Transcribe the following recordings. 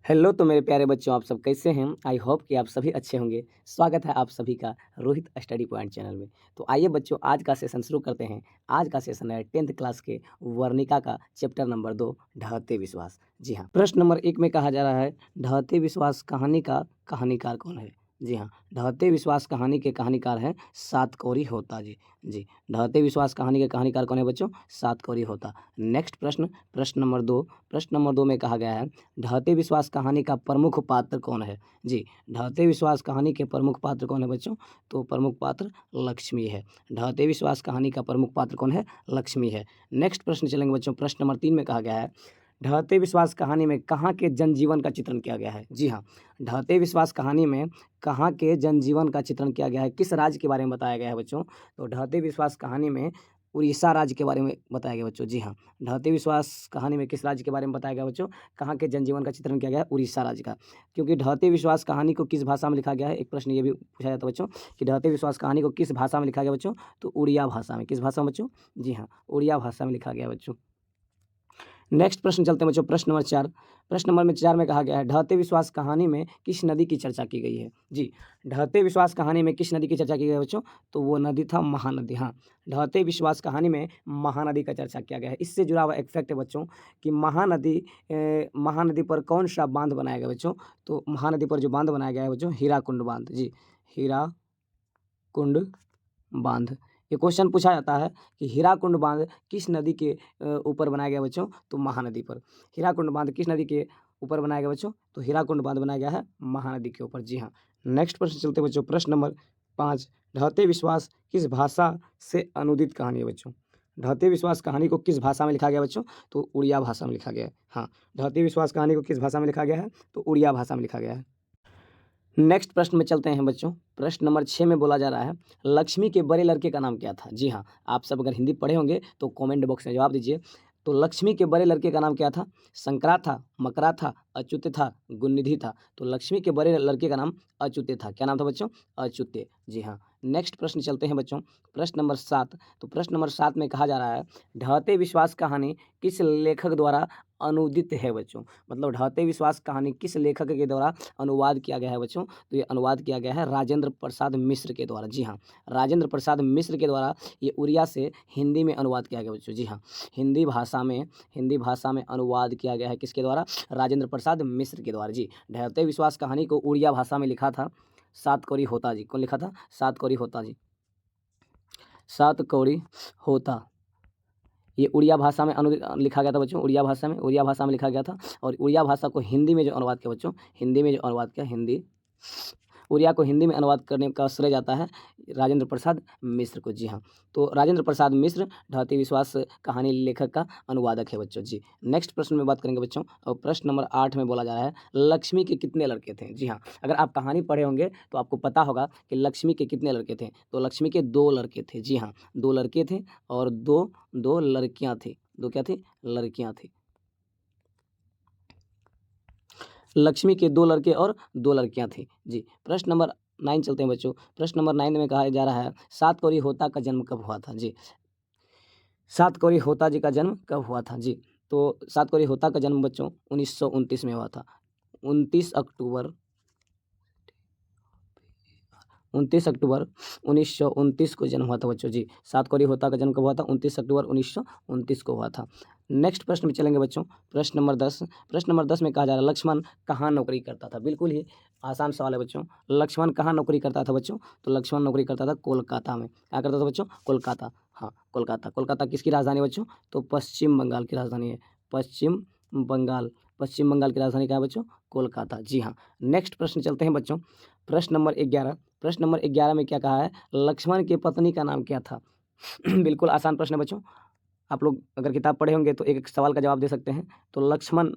Hello तो मेरे प्यारे बच्चों, आप सब कैसे हैं? आई होप कि आप सभी अच्छे होंगे। स्वागत है आप सभी का रोहित स्टडी पॉइंट चैनल में। तो आइए बच्चों, आज का सेशन शुरू करते हैं। आज का सेशन है 10th क्लास के वर्णिका का चैप्टर नंबर 2, ढहते विश्वास। जी हाँ, प्रश्न नंबर 1 में कहा जा रहा है, ढहते विश्वास कहानी का कहानीकार कौन है? जी हाँ, ढहते विश्वास कहानी के कहानीकार हैं सातकौरी होता जी। जी, ढहते विश्वास कहानी के कहानीकार कौन है बच्चों? सातकौरी होता। नेक्स्ट प्रश्न, प्रश्न नंबर 2 में कहा गया है, ढहते विश्वास कहानी का प्रमुख पात्र कौन है? जी, ढहते विश्वास कहानी के प्रमुख पात्र कौन है बच्चों? तो प्रमुख पात्र लक्ष्मी है। ढहते विश्वास कहानी का प्रमुख पात्र कौन है? लक्ष्मी है। नेक्स्ट प्रश्न चलेंगे बच्चों, प्रश्न नंबर 3 में कहा गया है, ढहते विश्वास कहानी में कहाँ के जनजीवन का चित्रण किया गया है? जी हाँ, ढहते विश्वास कहानी में कहाँ के जनजीवन का चित्रण किया गया है? किस राज्य के बारे में बताया गया है बच्चों? तो ढहते विश्वास कहानी में उड़ीसा राज्य के बारे में बताया गया बच्चों। जी हाँ, ढहते विश्वास कहानी में किस राज्य के बारे में बताया गया बच्चों? कहाँ के जनजीवन का चित्रण किया गया है? उड़ीसा राज्य का। क्योंकि ढहते विश्वास कहानी को किस भाषा में लिखा गया है? एक प्रश्न ये भी पूछा जाता है बच्चों कि ढहते विश्वास कहानी को किस भाषा में लिखा गया बच्चों? तो उड़िया भाषा में। किस भाषा में बच्चों? जी हाँ, उड़िया भाषा में लिखा गया है बच्चों। नेक्स्ट प्रश्न चलते हैं बच्चों, प्रश्न नंबर 4। प्रश्न नंबर 4 में कहा गया है, ढहते विश्वास कहानी में किस नदी की चर्चा की गई है? जी, ढहते विश्वास कहानी में किस नदी की चर्चा की गई है बच्चों? तो वो नदी था महानदी। हाँ, ढहते विश्वास कहानी में महानदी का चर्चा किया गया है। इससे जुड़ा हुआ एक फैक्ट है बच्चों कि महानदी पर कौन-सा बाँध बनाया गया बच्चों? तो महानदी पर जो बाँध बनाया गया है बच्चों, हीराकुंड बाँध। जी, हीराकुंड बाँध। ये क्वेश्चन पूछा जाता है कि हीराकुंड बाँध किस नदी के ऊपर बनाया गया बच्चों? तो महानदी पर। हीराकुंड बाँध किस नदी के ऊपर बनाया गया बच्चों? तो हीराकुंड बाँध बनाया गया है महानदी के ऊपर। जी हाँ। नेक्स्ट प्रश्न चलते हैं बच्चों, प्रश्न नंबर 5। ढहते विश्वास किस भाषा से अनुदित कहानी है बच्चों? ढहते विश्वास कहानी को किस भाषा में लिखा गया बच्चों? तो उड़िया भाषा में लिखा गया है। हाँ, ढहते विश्वास कहानी को किस भाषा में लिखा गया है? तो उड़िया भाषा में लिखा गया है। नेक्स्ट प्रश्न में चलते हैं बच्चों, प्रश्न नंबर 6 में बोला जा रहा है, लक्ष्मी के बड़े लड़के का नाम क्या था? जी हाँ, आप सब अगर हिंदी पढ़े होंगे तो कमेंट बॉक्स में जवाब दीजिए। तो लक्ष्मी के बड़े लड़के का नाम क्या था? संकरा था, मकरा था, अच्युत था, गुणनिधि था। तो लक्ष्मी के बड़े लड़के का नाम अच्युत था। क्या नाम था बच्चों? अच्युत। जी हाँ। नेक्स्ट प्रश्न चलते हैं बच्चों, प्रश्न नंबर 7। तो प्रश्न नंबर 7 में कहा जा रहा है, ढहते विश्वास कहानी किस लेखक द्वारा अनुदित है बच्चों? मतलब ढहते विश्वास कहानी किस लेखक के द्वारा अनुवाद किया गया है बच्चों? तो ये अनुवाद किया गया है राजेंद्र प्रसाद मिश्र के द्वारा। जी हाँ, राजेंद्र प्रसाद मिश्र के द्वारा ये उड़िया से हिंदी में अनुवाद किया गया बच्चों। जी हाँ, हिंदी भाषा में अनुवाद किया गया है किसके द्वारा? राजेंद्र प्रसाद मिश्र के द्वारा। जी, ढहते विश्वास कहानी को उड़िया भाषा में लिखा था सातकौरी होता जी। कौन लिखा था? सातकौरी होता जी। सातकौरी होता। ये उड़िया भाषा में लिखा गया था बच्चों, उड़िया भाषा में लिखा गया था। और उड़िया भाषा को हिंदी में जो अनुवाद किया बच्चों, हिंदी में जो अनुवाद किया, उड़िया को हिंदी में अनुवाद करने का श्रेय जाता है राजेंद्र प्रसाद मिश्र को। जी हाँ, तो राजेंद्र प्रसाद मिश्र ढहते विश्वास कहानी लेखक का अनुवादक है बच्चों। जी, नेक्स्ट प्रश्न में बात करेंगे बच्चों, और प्रश्न नंबर 8 में बोला जा रहा है, लक्ष्मी के कितने लड़के थे? जी हाँ, अगर आप कहानी पढ़े होंगे तो आपको पता होगा कि लक्ष्मी के कितने लड़के थे। तो लक्ष्मी के 2 लड़के थे। जी हाँ, 2 लड़के थे और दो लड़कियां थी। 2 क्या थी? लड़कियां थी। लक्ष्मी के 2 लड़के और 2 लड़कियां थी। जी, प्रश्न नंबर 9 चलते हैं बच्चों। प्रश्न नंबर 9 में कहा जा रहा है, सातकौरी होता का जन्म कब हुआ था? जी, सातकौरी होता जी का जन्म कब हुआ था? जी, तो सातकौरी होता का जन्म बच्चों 1929 में हुआ था। 29 अक्टूबर 29 अक्टूबर 1929 को जन्म हुआ था बच्चों। जी, सातकौरी होता का जन्म कब हुआ था? 29 अक्टूबर 1929 को हुआ था। नेक्स्ट प्रश्न में चलेंगे बच्चों, प्रश्न नंबर 10। प्रश्न नंबर 10 में कहा जा रहा है, लक्ष्मण कहाँ नौकरी करता था? बिल्कुल ही आसान सवाल है बच्चों। लक्ष्मण कहाँ नौकरी करता था बच्चों? तो लक्ष्मण नौकरी करता था कोलकाता में। क्या करता था बच्चों? कोलकाता। हाँ, कोलकाता। कोलकाता किसकी राजधानी है बच्चों? तो पश्चिम बंगाल की राजधानी है। पश्चिम बंगाल। पश्चिम बंगाल की राजधानी क्या है बच्चों? कोलकाता। जी हाँ। नेक्स्ट प्रश्न चलते हैं बच्चों, प्रश्न नंबर 11। प्रश्न नंबर 11 में क्या कहा है? लक्ष्मण की पत्नी का नाम क्या था? बिल्कुल आसान प्रश्न है बच्चों। आप लोग अगर किताब पढ़े होंगे तो एक-एक सवाल का जवाब दे सकते हैं। तो लक्ष्मण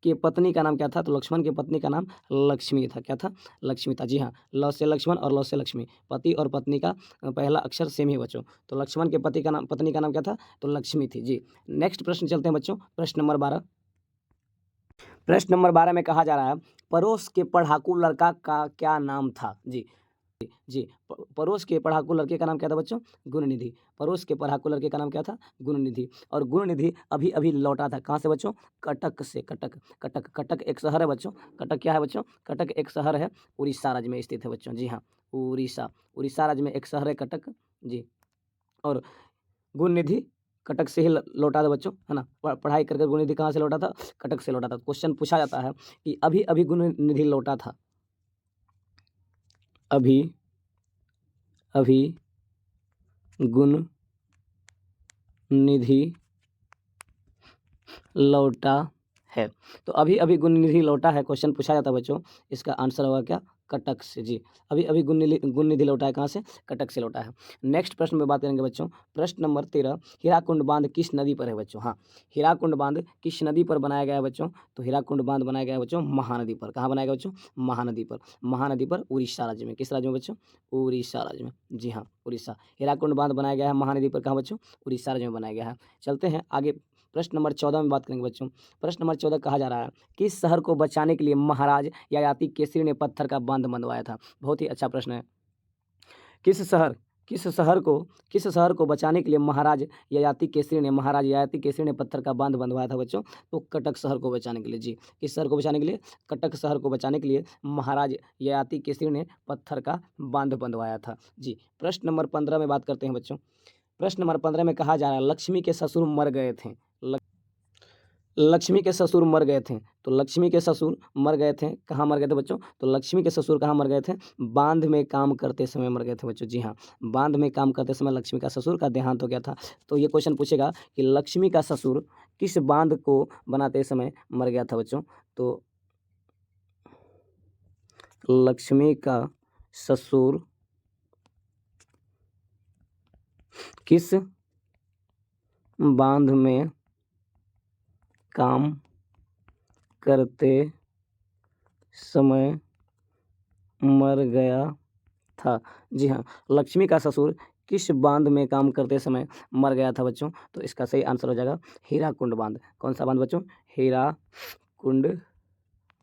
की पत्नी का नाम क्या था? तो लक्ष्मण की पत्नी का नाम लक्ष्मी था। क्या था? लक्ष्मी था। जी हाँ, ल से लक्ष्मण और ल से लक्ष्मी। पति और पत्नी का पहला अक्षर सेम ही है बच्चों। तो लक्ष्मण के पत्नी का नाम क्या था? तो लक्ष्मी थी। जी, नेक्स्ट प्रश्न चलते हैं बच्चों, प्रश्न नंबर 12। प्रश्न नंबर 12 में कहा जा रहा है, पड़ोस के पढ़ाकू लड़का का क्या नाम था? जी, जी, पड़ोस के पढ़ाकू लड़के का नाम क्या था बच्चों? गुणनिधि। पड़ोस के पढ़ाकू लड़के का नाम क्या था? गुणनिधि। और गुणनिधि अभी-अभी लौटा था, कहाँ से बच्चों? कटक से। कटक एक शहर है बच्चों। कटक क्या है बच्चों? कटक एक शहर है, उड़ीसा राज्य में स्थित है बच्चों। जी हाँ, उड़ीसा राज्य में एक शहर है कटक। जी, और गुणनिधि कटक से ही लौटा था बच्चों, है ना? पढ़ाई कर गुणनिधि कहाँ से लौटा था? कटक से लौटा था। क्वेश्चन पूछा जाता है कि अभी-अभी गुणनिधि लौटा था। अभी गुणनिधि लौटा है। तो अभी-अभी गुणनिधि लौटा है, क्वेश्चन पूछा जाता है बच्चों, इसका आंसर होगा क्या? कटक से। जी, अभी-अभी गुणनिधि लौटा है, कहाँ से? कटक से लौटा है। नेक्स्ट प्रश्न में बात करेंगे बच्चों, प्रश्न नंबर 13, हीराकुंड बांध किस नदी पर है बच्चों? हाँ, हीराकुंड बांध किस नदी पर बनाया गया है बच्चों? तो हीराकुंड बांध बनाया गया है बच्चों महानदी पर। कहाँ बनाया गया बच्चों? महानदी पर। महानदी पर, उड़ीसा राज्य में। किस राज्य में बच्चों? उड़ीसा राज्य में। जी हाँ, उड़ीसा। हीराकुंड बांध बनाया गया है महानदी पर, कहाँ बच्चों? उड़ीसा राज्य में बनाया गया है। चलते हैं आगे, प्रश्न नंबर 14 में बात करेंगे बच्चों। प्रश्न नंबर 14 कहा जा रहा है, किस शहर को बचाने के लिए महाराज ययाति केसरी ने पत्थर का बांध बनवाया था? बहुत ही अच्छा प्रश्न है। किस शहर किस शहर को किस शहर को बचाने के लिए महाराज ययाति केसरी ने पत्थर का बांध बनवाया था बच्चों? तो कटक शहर को बचाने के लिए। जी, किस शहर को बचाने के लिए? कटक शहर को बचाने के लिए महाराज ययाति केसरी ने पत्थर का बांध बनवाया था। जी, प्रश्न नंबर 15 में बात करते हैं बच्चों। प्रश्न नंबर 15 में कहा जा रहा है, लक्ष्मी के ससुर मर गए थे। लक्ष्मी के ससुर मर गए थे। तो लक्ष्मी के ससुर मर गए थे, कहाँ मर गए थे बच्चों? तो लक्ष्मी के ससुर कहाँ मर गए थे? बांध में काम करते समय मर गए थे बच्चों। जी हाँ, बांध में काम करते समय लक्ष्मी का ससुर का देहांत हो गया था। तो ये क्वेश्चन पूछेगा कि लक्ष्मी का ससुर किस बांध को बनाते समय मर गया था बच्चों? तो लक्ष्मी का ससुर किस बांध में काम करते समय मर गया था? जी हाँ, लक्ष्मी का ससुर किस बांध में काम करते समय मर गया था बच्चों? तो इसका सही आंसर हो जाएगा हीराकुंड बांध। कौन सा बांध बच्चों? हीराकुंड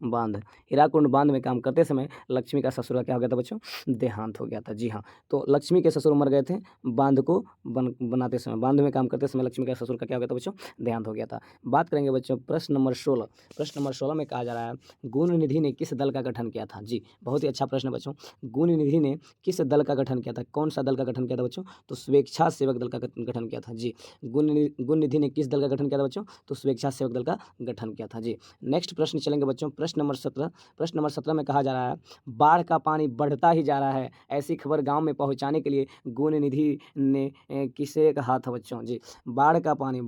बांध। हीराकुंड बांध में काम करते समय लक्ष्मी का ससुर का क्या हो गया था बच्चों? देहांत हो गया था। जी हाँ, तो लक्ष्मी के ससुर मर गए थे बांध को बनाते समय, बांध में काम करते समय लक्ष्मी का ससुर का क्या हो गया था बच्चों? देहांत हो गया था। बात करेंगे बच्चों प्रश्न नंबर 16। प्रश्न नंबर 16 में कहा जा रहा है, गुणनिधि ने किस दल का गठन किया था? जी, बहुत ही अच्छा प्रश्न बच्चों। गुणनिधि ने किस दल का गठन किया था? कौन सा दल का गठन किया था बच्चों? तो स्वेच्छा सेवक दल का गठन किया था। जी, गुणनिधि ने किस दल का गठन किया था बच्चों? तो स्वेच्छा सेवक दल का गठन किया था। जी, नेक्स्ट प्रश्न चलेंगे बच्चों, प्रश्न नंबर 17। प्रश्न नंबर 17 में कहा जा रहा है, बाढ़ का पानी बढ़ता ही जा रहा है, ऐसी खबर गांव में पहुंचाने के लिए गुणनिधि ने किसे कहा था बच्चों? जी, बाढ़ का पानी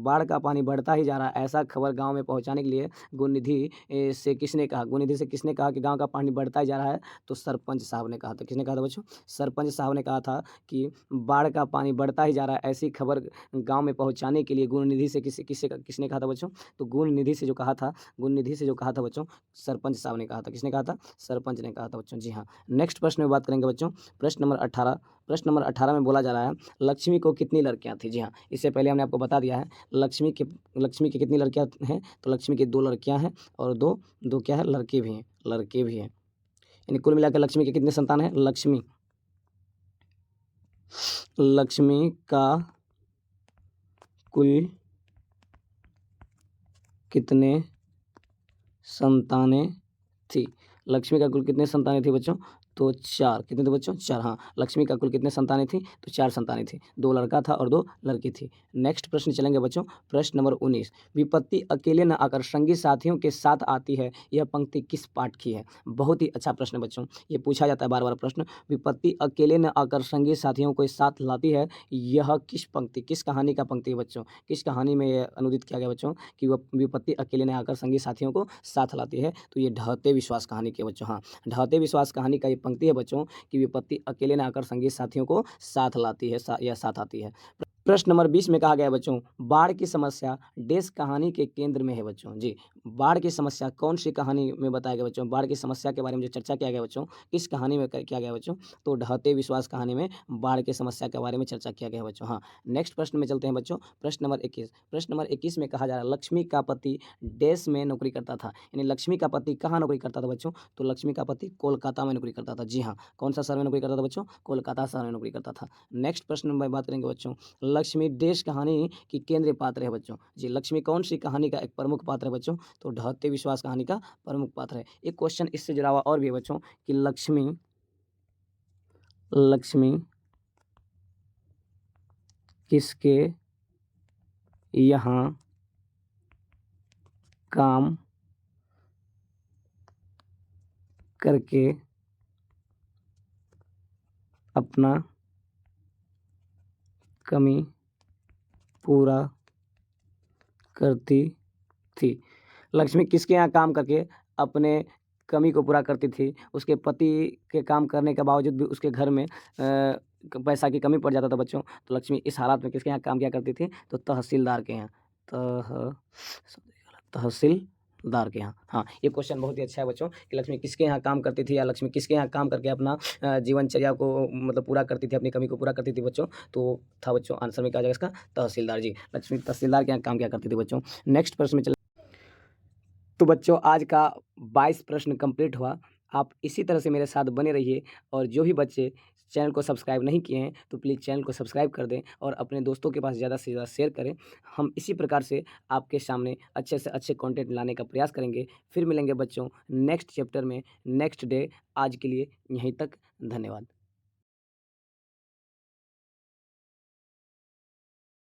बढ़ता ही जा रहा है, ऐसा खबर गांव में पहुंचाने के लिए गुणनिधि से किसने कहा? गुणनिधि से किसने कहा कि गांव का पानी बढ़ता ही जा रहा है? तो सरपंच साहब ने कहा था। किसने कहा था बच्चों? सरपंच साहब ने कहा था कि बाढ़ का पानी बढ़ता ही जा रहा है, ऐसी खबर गांव में पहुंचाने के लिए गुणनिधि से किसने कहा था बच्चों? तो गुणनिधि से जो कहा था बच्चों, सरपंच साहब ने कहा था। किसने कहा था? सरपंच ने कहा था बच्चों। जी हाँ, नेक्स्ट प्रश्न में बात करेंगे बच्चों, प्रश्न नंबर 18। प्रश्न नंबर 18 में बोला जा रहा है, लक्ष्मी को कितनी लड़कियां थी? जी हाँ, इससे पहले हमने आपको बता दिया है, लक्ष्मी की कितनी लड़कियां हैं? तो लक्ष्मी की 2 लड़कियां हैं और दो क्या है? लड़के भी हैं। यानी कुल मिलाकर लक्ष्मी के कितने संतान हैं? लक्ष्मी का कुल कितने संतानें थी? लक्ष्मी का कुल कितने संतानें थी बच्चों? तो 4। कितने थे बच्चों? 4। हाँ, लक्ष्मी का कुल कितने संतानें थी? तो 4 संतानें थी। 2 लड़का था और 2 लड़की थी। नेक्स्ट प्रश्न चलेंगे बच्चों, प्रश्न नंबर 19। विपत्ति अकेले न आकर संगी साथियों के साथ आती है, यह पंक्ति किस पाठ की है? बहुत ही अच्छा प्रश्न बच्चों, ये पूछा जाता है बार-बार प्रश्न। विपत्ति अकेले न आकर संगी साथियों को साथ लाती है, यह किस कहानी का पंक्ति है बच्चों? किस कहानी में यह अनुदित किया गया बच्चों कि वह विपत्ति अकेले न आकर संगी साथियों को साथ लाती है? तो ये ढहते विश्वास कहानी की है बच्चों। हाँ, ढहते विश्वास कहानी का ये पंक्ति है बच्चों कि विपत्ति अकेले न आकर संगी साथियों को साथ लाती है, या साथ आती है। प्रश्न नंबर 20 में कहा गया है बच्चों, बाढ़ की समस्या डैश कहानी के केंद्र में है बच्चों। जी, बाढ़ की समस्या कौन-सी कहानी में बताया गया बच्चों? बाढ़ की समस्या के बारे में जो चर्चा किया गया बच्चों, किस कहानी में क किया गया बच्चों? तो ढहते विश्वास कहानी में बाढ़ की समस्या के बारे में चर्चा किया गया है बच्चों। हाँ, नेक्स्ट प्रश्न में चलते हैं बच्चों, प्रश्न नंबर 21। प्रश्न नंबर 21 में कहा जा रहा है, लक्ष्मी का पति डैश में नौकरी करता था। यानी लक्ष्मी का पति कहाँ नौकरी करता था बच्चों? तो लक्ष्मी का पति कोलकाता में नौकरी करता था। जी हाँ, कौन-सा शहर में नौकरी करता था बच्चों? कोलकाता शहर में नौकरी करता था। नेक्स्ट प्रश्न में बात करेंगे बच्चों, लक्ष्मी डैश कहानी की केंद्रीय पात्र है बच्चों। जी, लक्ष्मी कौन-सी कहानी का एक प्रमुख पात्र है बच्चों? तो ढहते विश्वास कहानी का प्रमुख पात्र है। एक क्वेश्चन इससे जुड़ा हुआ और भी है बच्चों कि लक्ष्मी लक्ष्मी किसके यहाँ काम करके अपना कमी पूरा करती थी। लक्ष्मी किसके यहाँ काम करके अपने कमी को पूरा करती थी? उसके पति के काम करने के बावजूद भी उसके घर में पैसा की कमी पड़ जाता था बच्चों। तो लक्ष्मी इस हालात में किसके यहाँ काम किया करती थी? तो तहसीलदार के यहाँ। तहसीलदार के यहाँ। हाँ, ये क्वेश्चन बहुत ही अच्छा है बच्चों कि लक्ष्मी किसके यहाँ काम करती थी या लक्ष्मी किसके यहाँ काम करके अपना जीवनचर्या को मतलब पूरा करती थी, अपनी कमी को पूरा करती थी बच्चों? तो था बच्चों आंसर में क्या आ जाएगा इसका? तहसीलदार। जी, लक्ष्मी तहसीलदार के यहाँ काम किया करती थी बच्चों। नेक्स्ट प्रश्न में चल तो बच्चों आज का 22 प्रश्न कंप्लीट हुआ। आप इसी तरह से मेरे साथ बने रहिए और जो भी बच्चे चैनल को सब्सक्राइब नहीं किए हैं तो प्लीज़ चैनल को सब्सक्राइब कर दें और अपने दोस्तों के पास ज़्यादा से ज़्यादा शेयर करें। हम इसी प्रकार से आपके सामने अच्छे से अच्छे कंटेंट लाने का प्रयास करेंगे। फिर मिलेंगे बच्चों नेक्स्ट चैप्टर में नेक्स्ट डे। आज के लिए यहीं तक। धन्यवाद।